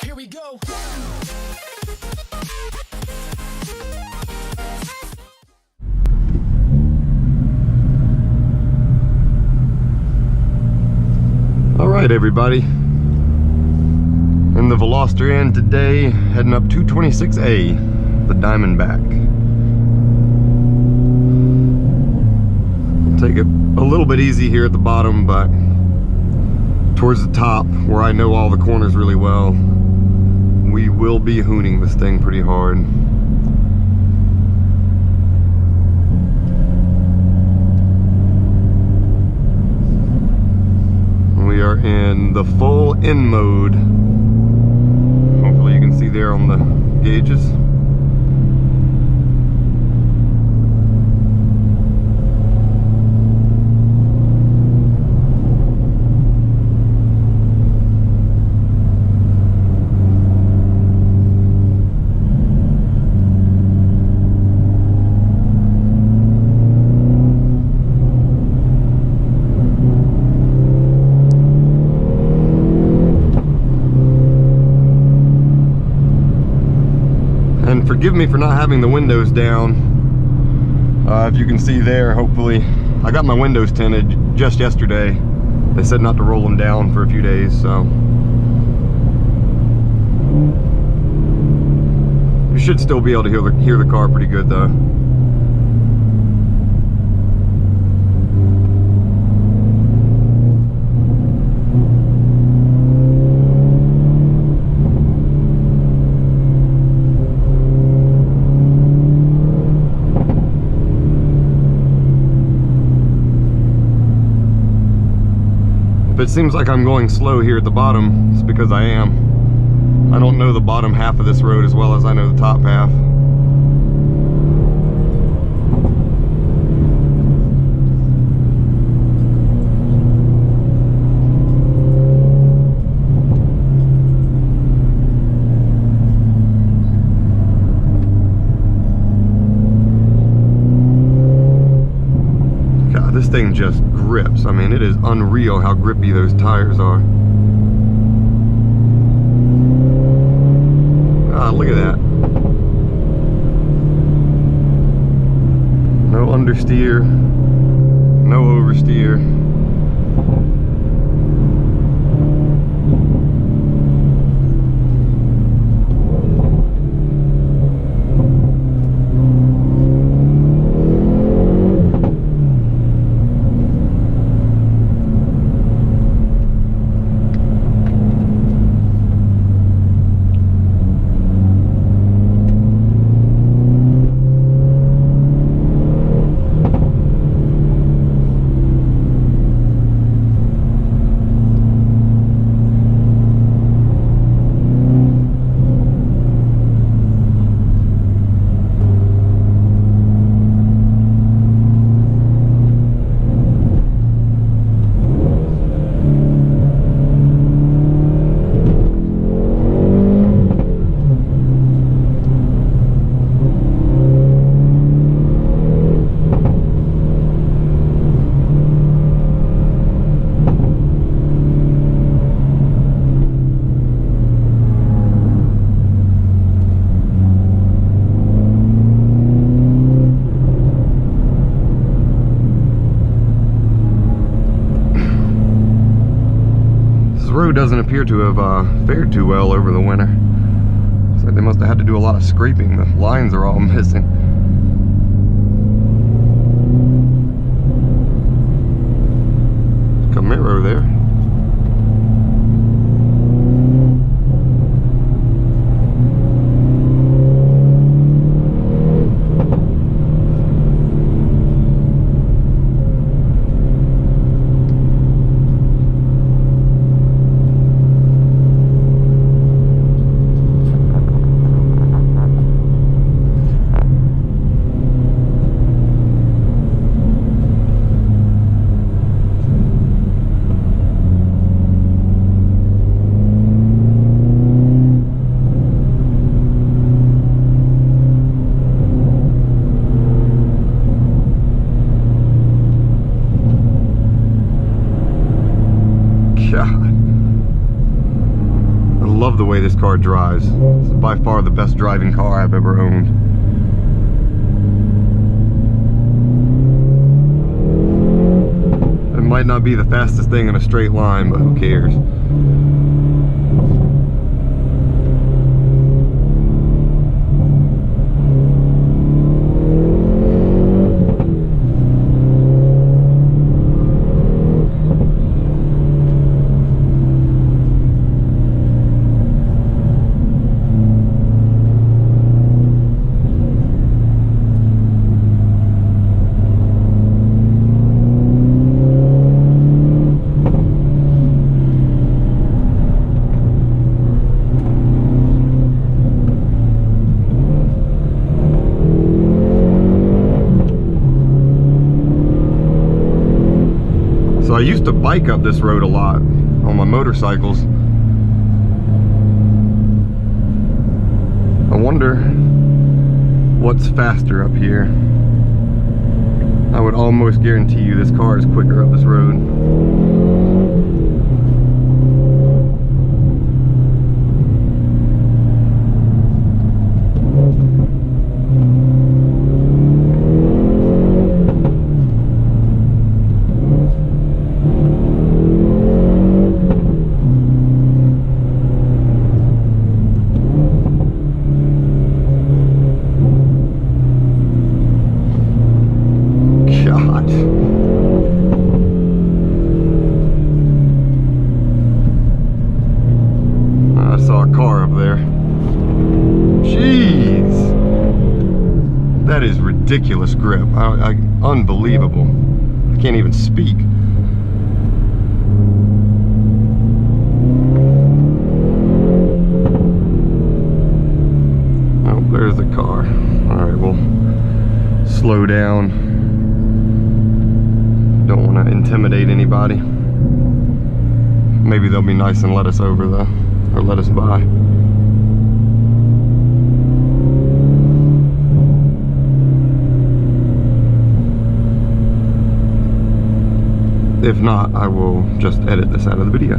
Here we go. All right, everybody. In the Veloster end today, heading up 226A, the Diamondback. Take it a little bit easy here at the bottom, but towards the top, where I know all the corners really well, we will be hooning this thing pretty hard. We are in the full in mode. Hopefully you can see there on the gauges. And forgive me for not having the windows down. If you can see there, hopefully. I got my windows tinted just yesterday. They said not to roll them down for a few days, so. You should still be able to hear the car pretty good though. If it seems like I'm going slow here at the bottom, it's because I am. I don't know the bottom half of this road as well as I know the top half. God, this thing just grips. I mean, it is unreal how grippy those tires are. Ah, look at that. No understeer, no oversteer. Road doesn't appear to have fared too well over the winter. Looks like they must have had to do a lot of scraping. The lines are all missing. Camaro there. love the way this car drives. It's by far the best driving car I've ever owned. It might not be the fastest thing in a straight line, but who cares? So I used to bike up this road a lot on my motorcycles. I wonder what's faster up here. I would almost guarantee you this car is quicker up this road. That is ridiculous grip. Unbelievable. I can't even speak. Oh, there's the car. Alright, we'll slow down. Don't want to intimidate anybody. Maybe they'll be nice and let us over though, or let us by. If not, I will just edit this out of the video.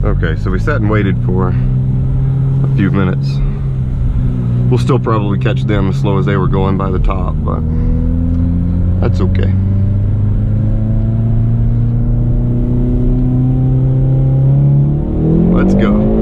Okay, so we sat and waited for a few minutes. We'll still probably catch them as slow as they were going by the top, but that's okay. Let's go.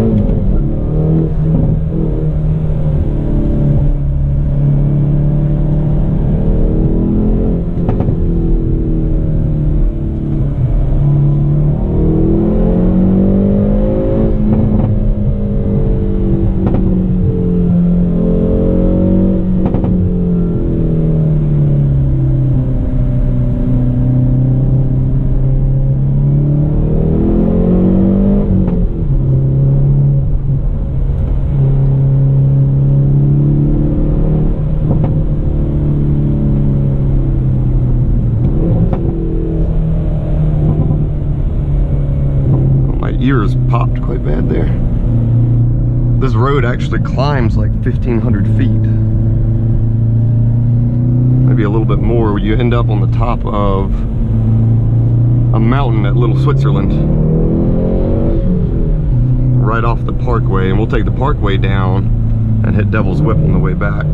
Ears popped quite bad there. This road actually climbs like 1,500 feet. Maybe a little bit more, where you end up on the top of a mountain at Little Switzerland. Right off the parkway, and we'll take the parkway down and hit Devil's Whip on the way back.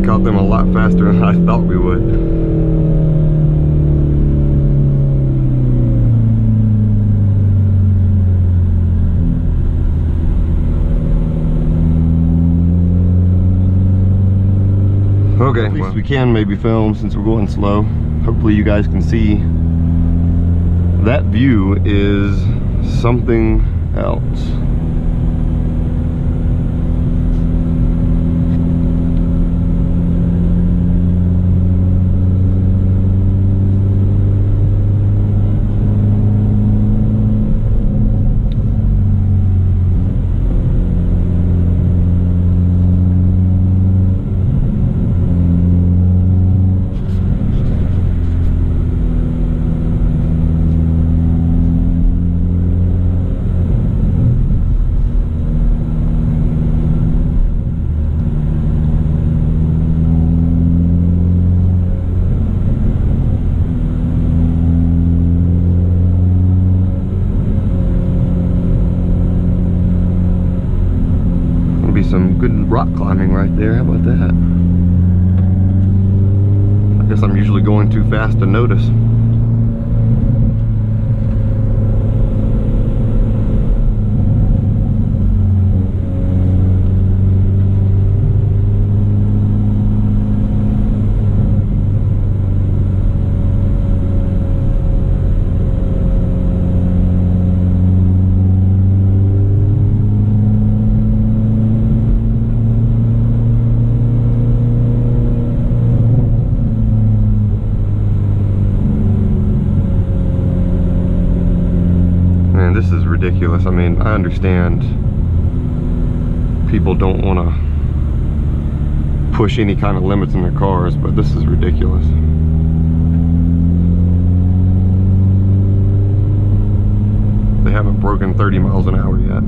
Caught them a lot faster than I thought we would. Okay, at least we can maybe film since we're going slow. Hopefully you guys can see. That view is something else. rock climbing right there. How about that? I guess I'm usually going too fast to notice. This is ridiculous. I mean, I understand people don't want to push any kind of limits in their cars, but this is ridiculous. They haven't broken 30 miles an hour yet.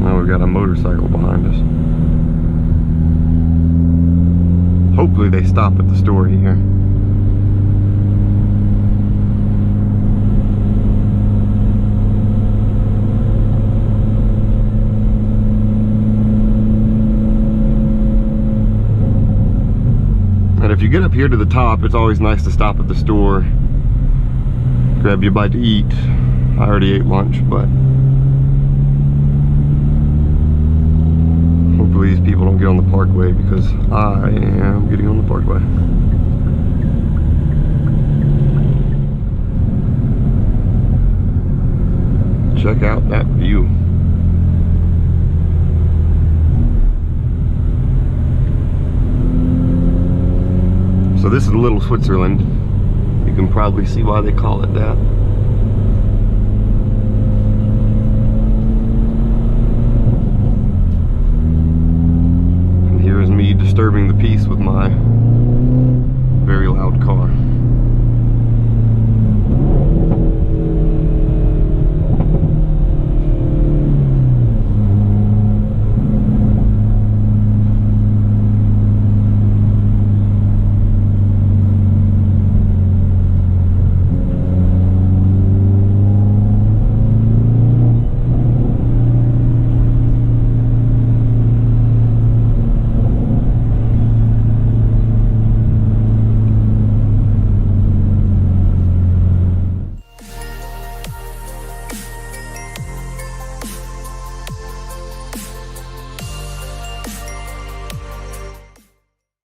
Now we've got a motorcycle behind us. Hopefully they stop at the store here. And if you get up here to the top, it's always nice to stop at the store, grab you a bite to eat. I already ate lunch, but hopefully these people don't get on the parkway, because I am getting on the parkway. Check out that view. So this is Little Switzerland. You can probably see why they call it that. And here's me disturbing the peace with my very loud car.